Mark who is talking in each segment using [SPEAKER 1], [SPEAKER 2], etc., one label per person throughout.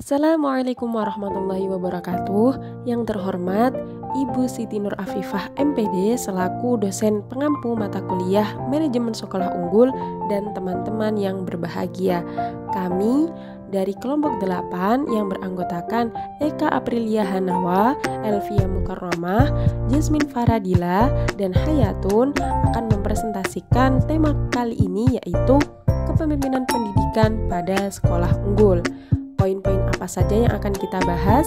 [SPEAKER 1] Assalamualaikum warahmatullahi wabarakatuh. Yang terhormat Ibu Siti Nur Afifah MPD selaku dosen pengampu mata kuliah Manajemen Sekolah Unggul dan teman-teman yang berbahagia. Kami dari kelompok 8 yang beranggotakan Eka Aprilia Hanawa, Elvia Mukarramah, Jasmine Faradila, dan Hayatun akan mempresentasikan tema kali ini, yaitu kepemimpinan pendidikan pada sekolah unggul. Poin-poin apa saja yang akan kita bahas?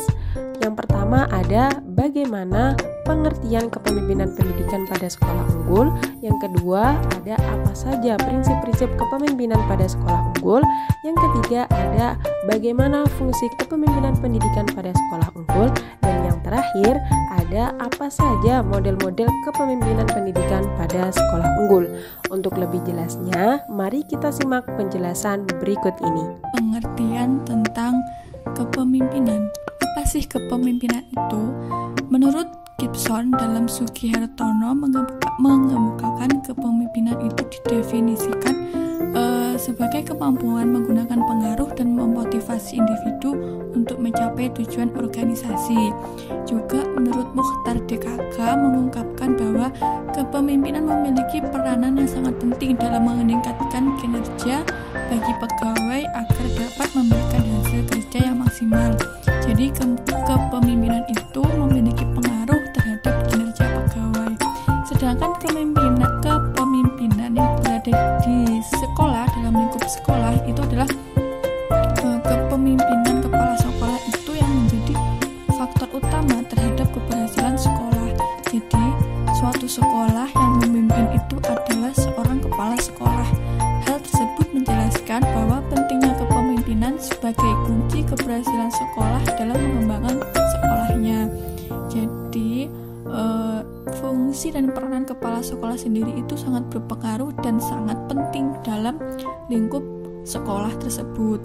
[SPEAKER 1] Yang pertama ada bagaimana pengertian kepemimpinan pendidikan pada sekolah unggul. Yang kedua ada apa saja prinsip-prinsip kepemimpinan pada sekolah unggul. Yang ketiga ada bagaimana fungsi kepemimpinan pendidikan pada sekolah unggul. Dan yang terakhir ada apa saja model-model kepemimpinan pendidikan pada sekolah unggul. Untuk lebih jelasnya, mari kita simak penjelasan berikut ini.
[SPEAKER 2] Pengertian tentang kepemimpinan. Apa sih kepemimpinan itu? Menurut Gibson dalam Sugihartono mengemukakan kepemimpinan itu didefinisikan sebagai kemampuan menggunakan pengaruh dan memotivasi individu untuk mencapai tujuan organisasi. Juga menurut Mukhtar DKK mengungkapkan bahwa kepemimpinan memiliki peranan yang sangat penting dalam meningkatkan kinerja bagi pegawai agar dapat memberikan hasil kerja yang maksimal. Jadi kepemimpinan itu memiliki pengaruh terhadap kinerja pegawai. Sedangkan kepemimpinan yang berada di sekolah, dalam lingkup sekolah, itu adalah kepemimpinan kepala sekolah itu yang menjadi faktor utama terhadap keberhasilan sekolah. Jadi suatu sekolah yang memimpin itu adalah seorang kepala sekolah. Hal tersebut menjelaskan bahwa pentingnya kepemimpinan sebagai kunci keberhasilan sekolah dalam mengembangkan sekolahnya. Jadi fungsi dan peranan kepala sekolah sendiri itu sangat berpengaruh dan sangat penting dalam lingkup sekolah tersebut.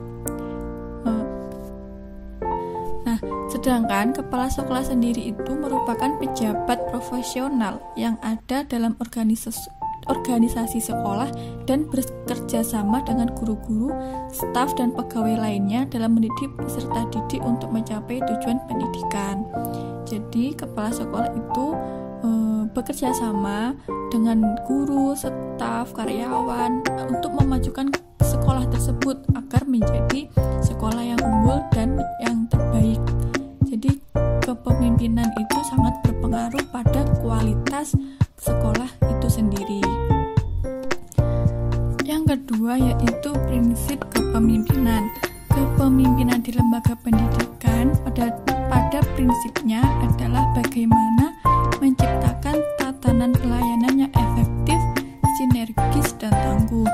[SPEAKER 2] Nah, sedangkan kepala sekolah sendiri itu merupakan pejabat profesional yang ada dalam organisasi sekolah dan bekerja sama dengan guru-guru, staf, dan pegawai lainnya dalam mendidik peserta didik untuk mencapai tujuan pendidikan. Jadi kepala sekolah itu bekerja sama dengan guru, staf, karyawan untuk memajukan sekolah tersebut agar menjadi sekolah yang unggul dan yang terbaik. Jadi kepemimpinan itu sangat berpengaruh pada kualitas sekolah itu sendiri. Yang kedua yaitu prinsip kepemimpinan. Kepemimpinan di lembaga pendidikan pada prinsipnya adalah bagaimana menciptakan tatanan pelayanan yang efektif, sinergis, dan tangguh.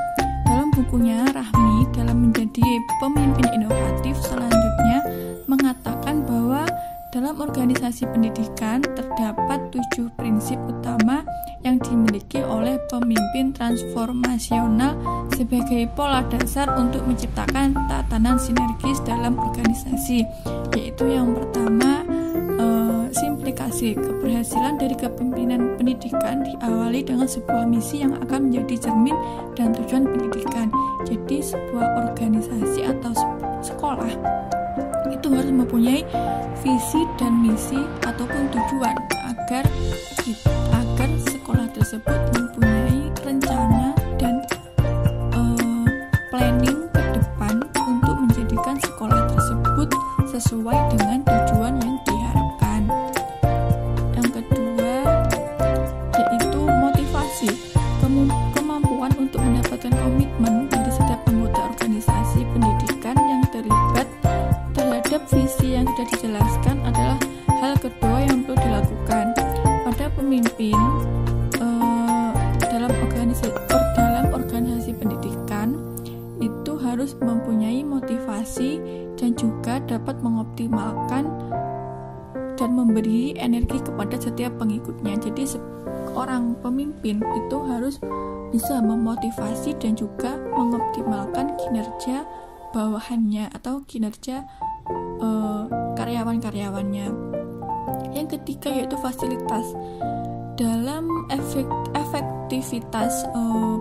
[SPEAKER 2] Dalam bukunya, Rahmi dalam menjadi pemimpin inovatif selanjutnya mengatakan bahwa dalam organisasi pendidikan terdapat 7 prinsip utama yang dimiliki oleh pemimpin transformasional sebagai pola dasar untuk menciptakan tatanan sinergis dalam organisasi, yaitu yang pertama simplikasi. Keberhasilan dari kepemimpinan pendidikan diawali dengan sebuah misi yang akan menjadi cermin dan tujuan pendidikan. Jadi sebuah organisasi atau sekolah itu harus mempunyai visi dan misi ataupun tujuan agar sekolah tersebut mempunyai rencana dan planning ke depan untuk menjadikan sekolah tersebut sesuai dengan tujuan yang diharapkan. Yang kedua yaitu motivasi, kemampuan untuk mendapatkan komitmen dari setiap anggota organisasi pendidikan yang terlibat terhadap visi yang sudah dijelaskan adalah hal kedua yang perlu dilakukan. Pada pemimpin dalam organisasi pendidikan itu harus mempunyai motivasi dan juga dapat mengoptimalkan dan memberi energi kepada setiap pengikutnya. Jadi seorang pemimpin itu harus bisa memotivasi dan juga mengoptimalkan kinerja bawahannya atau kinerja karyawan-karyawannya. Yang ketiga yaitu fasilitas. Dalam efektivitas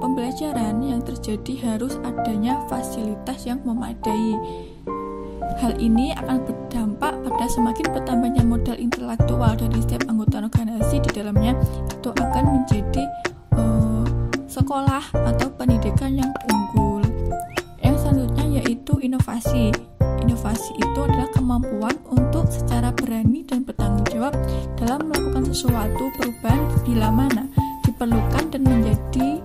[SPEAKER 2] pembelajaran yang terjadi harus adanya fasilitas yang memadai. Hal ini akan berdampak pada semakin bertambahnya modal intelektual dari setiap anggota organisasi di dalamnya, itu akan menjadi sekolah atau pendidikan yang unggul. Yang selanjutnya yaitu inovasi. Inovasi itu adalah kemampuan untuk secara berani dan bertanggung jawab dalam melakukan sesuatu perubahan bila mana diperlukan dan menjadi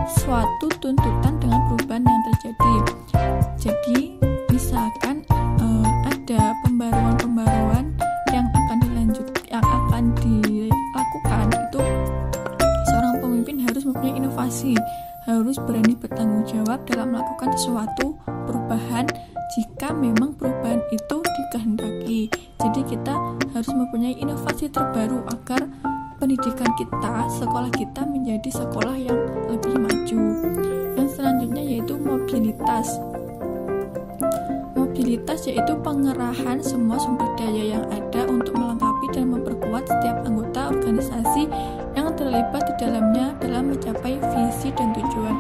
[SPEAKER 2] suatu tuntutan dengan perubahan yang terjadi. Jadi misalkan ada pembaruan-pembaruan yang akan dilakukan, itu seorang pemimpin harus mempunyai inovasi, harus berani bertanggung jawab dalam melakukan sesuatu perubahan jika memang perubahan itu dikehendaki. Jadi kita harus mempunyai inovasi terbaru agar pendidikan kita, sekolah kita menjadi sekolah yang lebih maju. Yang selanjutnya yaitu mobilitas. Mobilitas yaitu pengerahan semua sumber daya yang ada untuk melengkapi dan memperkuat setiap anggota organisasi yang terlibat di dalamnya dalam mencapai visi dan tujuan.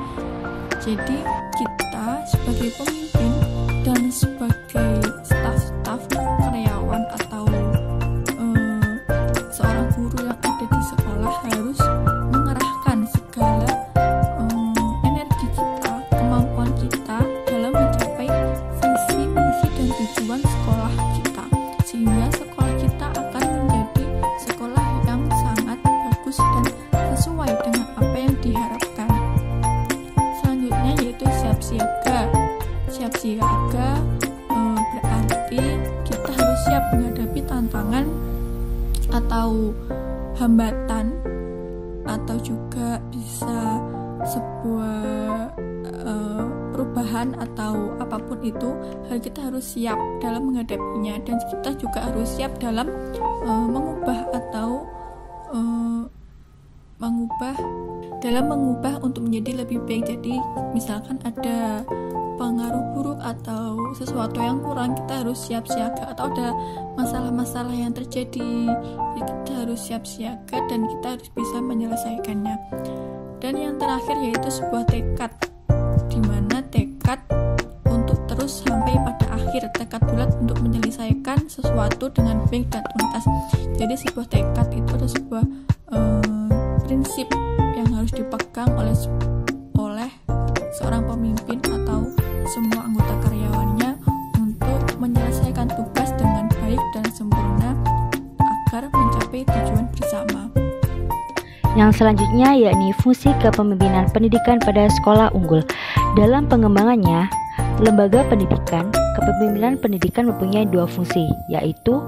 [SPEAKER 2] Jadi kita sebagai pemimpin dan sebagai staf-staf karyawan atau seorang guru yang ada di sekolah harus mengerahkan segala energi kita, kemampuan kita dalam mencapai visi, misi, dan tujuan sekolah kita, sehingga sekolah kita akan menjadi sekolah yang sangat bagus dan sesuai dengan apa yang diharapkan. Selanjutnya yaitu siap siaga. Siap siaga berarti kita harus siap menghadapi tantangan atau hambatan, atau juga bisa sebuah perubahan atau apapun itu, hal kita harus siap dalam menghadapinya, dan kita juga harus siap dalam mengubah untuk menjadi lebih baik. Jadi misalkan ada pengaruh buruk atau sesuatu yang kurang, kita harus siap siaga, atau ada masalah-masalah yang terjadi, jadi kita harus siap siaga dan kita harus bisa menyelesaikannya. Dan yang terakhir yaitu sebuah tekad, dimana tekad untuk terus sampai pada akhir, tekad bulat untuk menyelesaikan sesuatu dengan baik dan tuntas. Jadi sebuah tekad itu ada sebuah prinsip yang harus dipegang oleh seorang pemimpin atau semua anggota karyawannya untuk menyelesaikan tugas dengan baik dan sempurna agar mencapai tujuan bersama.
[SPEAKER 3] Yang selanjutnya yakni fungsi kepemimpinan pendidikan pada sekolah unggul. Dalam pengembangannya, lembaga pendidikan, kepemimpinan pendidikan mempunyai dua fungsi, yaitu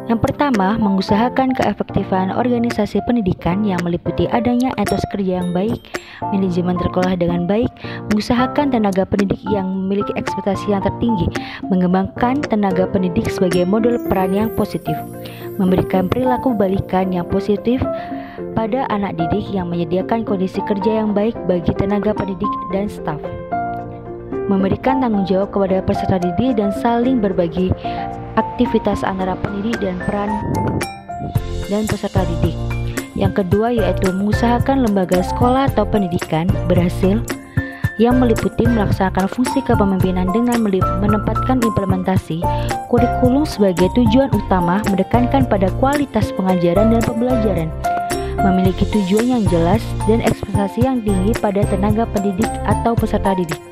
[SPEAKER 3] yang pertama, mengusahakan keefektifan organisasi pendidikan yang meliputi adanya etos kerja yang baik, manajemen terkelola dengan baik, mengusahakan tenaga pendidik yang memiliki ekspektasi yang tertinggi, mengembangkan tenaga pendidik sebagai model peran yang positif, memberikan perilaku balikan yang positif pada anak didik yang menyediakan kondisi kerja yang baik bagi tenaga pendidik dan staf, memberikan tanggung jawab kepada peserta didik dan saling berbagi aktivitas antara pendidik dan peran dan peserta didik. Yang kedua yaitu mengusahakan lembaga sekolah atau pendidikan berhasil yang meliputi melaksanakan fungsi kepemimpinan dengan menempatkan implementasi kurikulum sebagai tujuan utama, menekankan pada kualitas pengajaran dan pembelajaran, memiliki tujuan yang jelas dan ekspektasi yang tinggi pada tenaga pendidik atau peserta didik,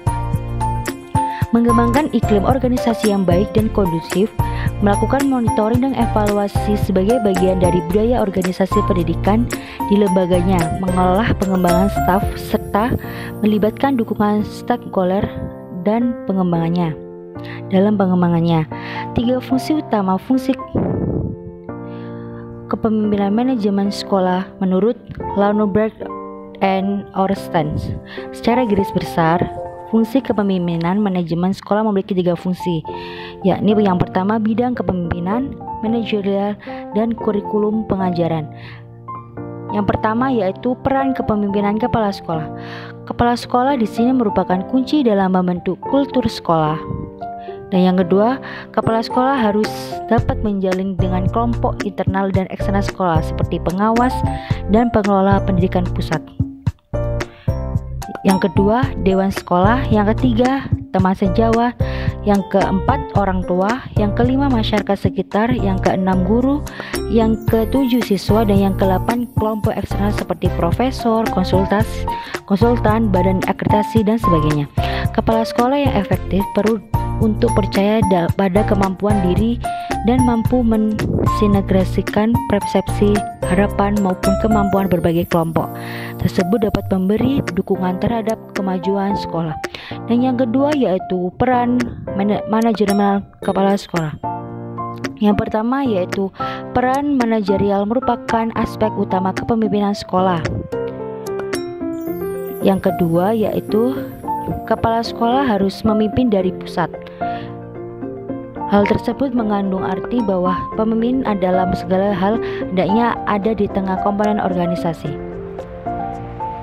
[SPEAKER 3] mengembangkan iklim organisasi yang baik dan kondusif, melakukan monitoring dan evaluasi sebagai bagian dari budaya organisasi pendidikan di lembaganya, mengolah pengembangan staf, serta melibatkan dukungan stakeholder dan pengembangannya. Dalam pengembangannya, tiga fungsi utama fungsi kepemimpinan manajemen sekolah menurut Lauenberg and Orsten. Secara garis besar, fungsi kepemimpinan manajemen sekolah memiliki tiga fungsi, yakni yang pertama bidang kepemimpinan, manajerial, dan kurikulum pengajaran. Yang pertama yaitu peran kepemimpinan kepala sekolah. Kepala sekolah di sini merupakan kunci dalam membentuk kultur sekolah. Dan yang kedua, kepala sekolah harus dapat menjalin dengan kelompok internal dan eksternal sekolah seperti pengawas dan pengelola pendidikan pusat. Yang kedua, dewan sekolah. Yang ketiga, teman sejawat. yang keempat orang tua, yang kelima masyarakat sekitar, yang keenam guru, yang ketujuh siswa, dan yang kedelapan kelompok eksternal seperti profesor, konsultan, badan akreditasi, dan sebagainya. Kepala sekolah yang efektif perlu untuk percaya pada kemampuan diri dan mampu mensinergasikan persepsi, harapan, maupun kemampuan berbagai kelompok tersebut dapat memberi dukungan terhadap kemajuan sekolah. Dan yang kedua yaitu peran manajemen kepala sekolah. Yang pertama yaitu peran manajerial merupakan aspek utama kepemimpinan sekolah. Yang kedua yaitu kepala sekolah harus memimpin dari pusat. Hal tersebut mengandung arti bahwa pemimpin adalah segala hal hendaknya ada di tengah komponen organisasi.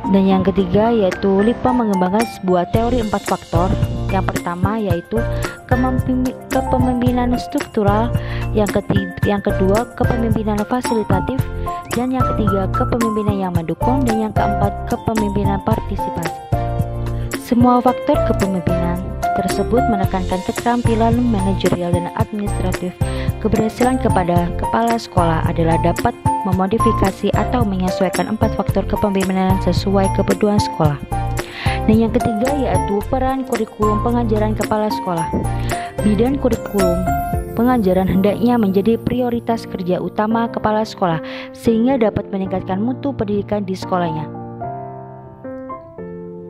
[SPEAKER 3] Dan yang ketiga yaitu LIPA mengembangkan sebuah teori 4 faktor. Yang pertama yaitu kepemimpinan struktural, yang kedua kepemimpinan fasilitatif, dan yang ketiga kepemimpinan yang mendukung, dan yang keempat kepemimpinan partisipasi. Semua faktor kepemimpinan tersebut menekankan keterampilan manajerial dan administratif. Keberhasilan kepada kepala sekolah adalah dapat memodifikasi atau menyesuaikan 4 faktor kepemimpinan sesuai kebutuhan sekolah. Dan yang ketiga yaitu peran kurikulum pengajaran kepala sekolah. Bidang kurikulum pengajaran hendaknya menjadi prioritas kerja utama kepala sekolah sehingga dapat meningkatkan mutu pendidikan di sekolahnya.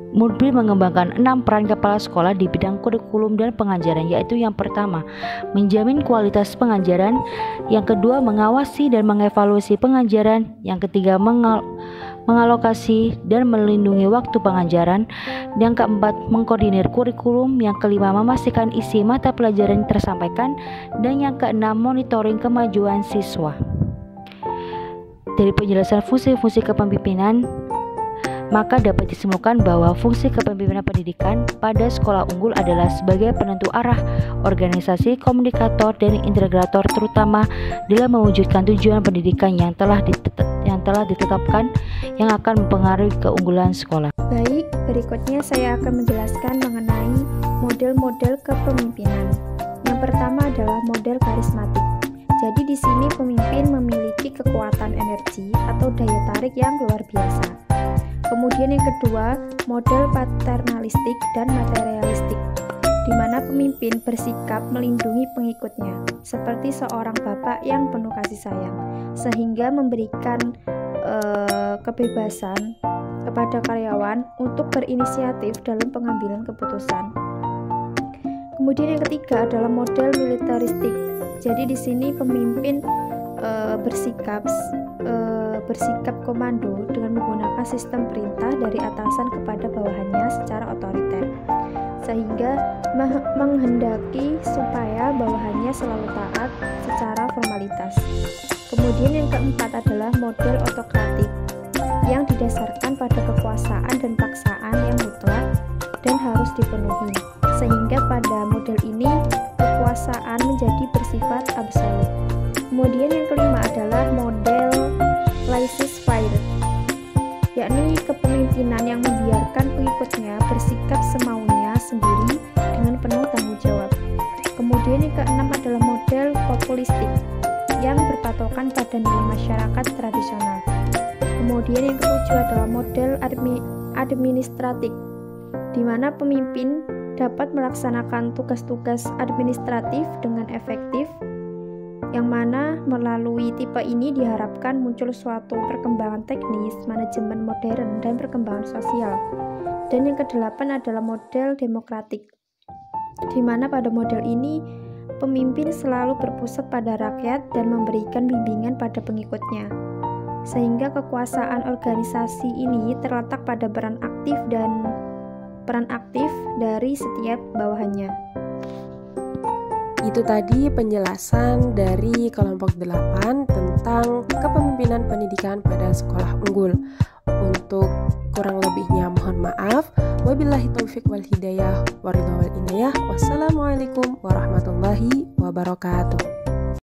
[SPEAKER 3] Mudbir mengembangkan 6 peran kepala sekolah di bidang kurikulum dan pengajaran, yaitu yang pertama, menjamin kualitas pengajaran, yang kedua, mengawasi dan mengevaluasi pengajaran, yang ketiga, mengalokasi dan melindungi waktu pengajaran, yang keempat, mengkoordinir kurikulum, yang kelima, memastikan isi mata pelajaran tersampaikan, dan yang keenam, monitoring kemajuan siswa. Dari penjelasan fungsi-fungsi kepemimpinan, maka dapat disimpulkan bahwa fungsi kepemimpinan pendidikan pada sekolah unggul adalah sebagai penentu arah organisasi, komunikator, dan integrator, terutama dalam mewujudkan tujuan pendidikan yang telah ditetapkan yang akan mempengaruhi keunggulan sekolah.
[SPEAKER 4] Baik, berikutnya saya akan menjelaskan mengenai model-model kepemimpinan. Yang pertama adalah model karismatik. Jadi di sini pemimpin memiliki kekuatan energi atau daya tarik yang luar biasa. Kemudian yang kedua, model paternalistik dan materialistik, di mana pemimpin bersikap melindungi pengikutnya, seperti seorang bapak yang penuh kasih sayang, sehingga memberikan kebebasan kepada karyawan untuk berinisiatif dalam pengambilan keputusan. Kemudian yang ketiga adalah model militaristik. Jadi di sini pemimpin bersikap komando dengan menggunakan sistem perintah dari atasan kepada bawahannya secara otoriter, sehingga menghendaki supaya bawahannya selalu taat secara formalitas. Kemudian yang keempat adalah model otokratik yang didasarkan pada kekuasaan dan paksaan yang mutlak dan harus dipenuhi, sehingga pada model ini kekuasaan menjadi bersifat absolut. Kemudian yang kelima adalah model laissez-faire, yakni kepemimpinan yang membiarkan pengikutnya bersikap semaunya sendiri dengan penuh tanggung jawab. Kemudian yang keenam adalah model populistik yang berpatokan pada nilai masyarakat tradisional. Kemudian yang ketujuh adalah model administratif, di mana pemimpin dapat melaksanakan tugas-tugas administratif dengan efektif, yang mana melalui tipe ini diharapkan muncul suatu perkembangan teknis, manajemen modern, dan perkembangan sosial. Dan yang kedelapan adalah model demokratik, di mana pada model ini pemimpin selalu berpusat pada rakyat dan memberikan bimbingan pada pengikutnya, sehingga kekuasaan organisasi ini terletak pada peran aktif dari setiap bawahannya.
[SPEAKER 1] Itu tadi penjelasan dari kelompok 8 tentang kepemimpinan pendidikan pada sekolah unggul. Untuk kurang lebihnya mohon maaf. Wabillahi taufiq wal hidayah waridha wal inayah. Wassalamualaikum warahmatullahi wabarakatuh.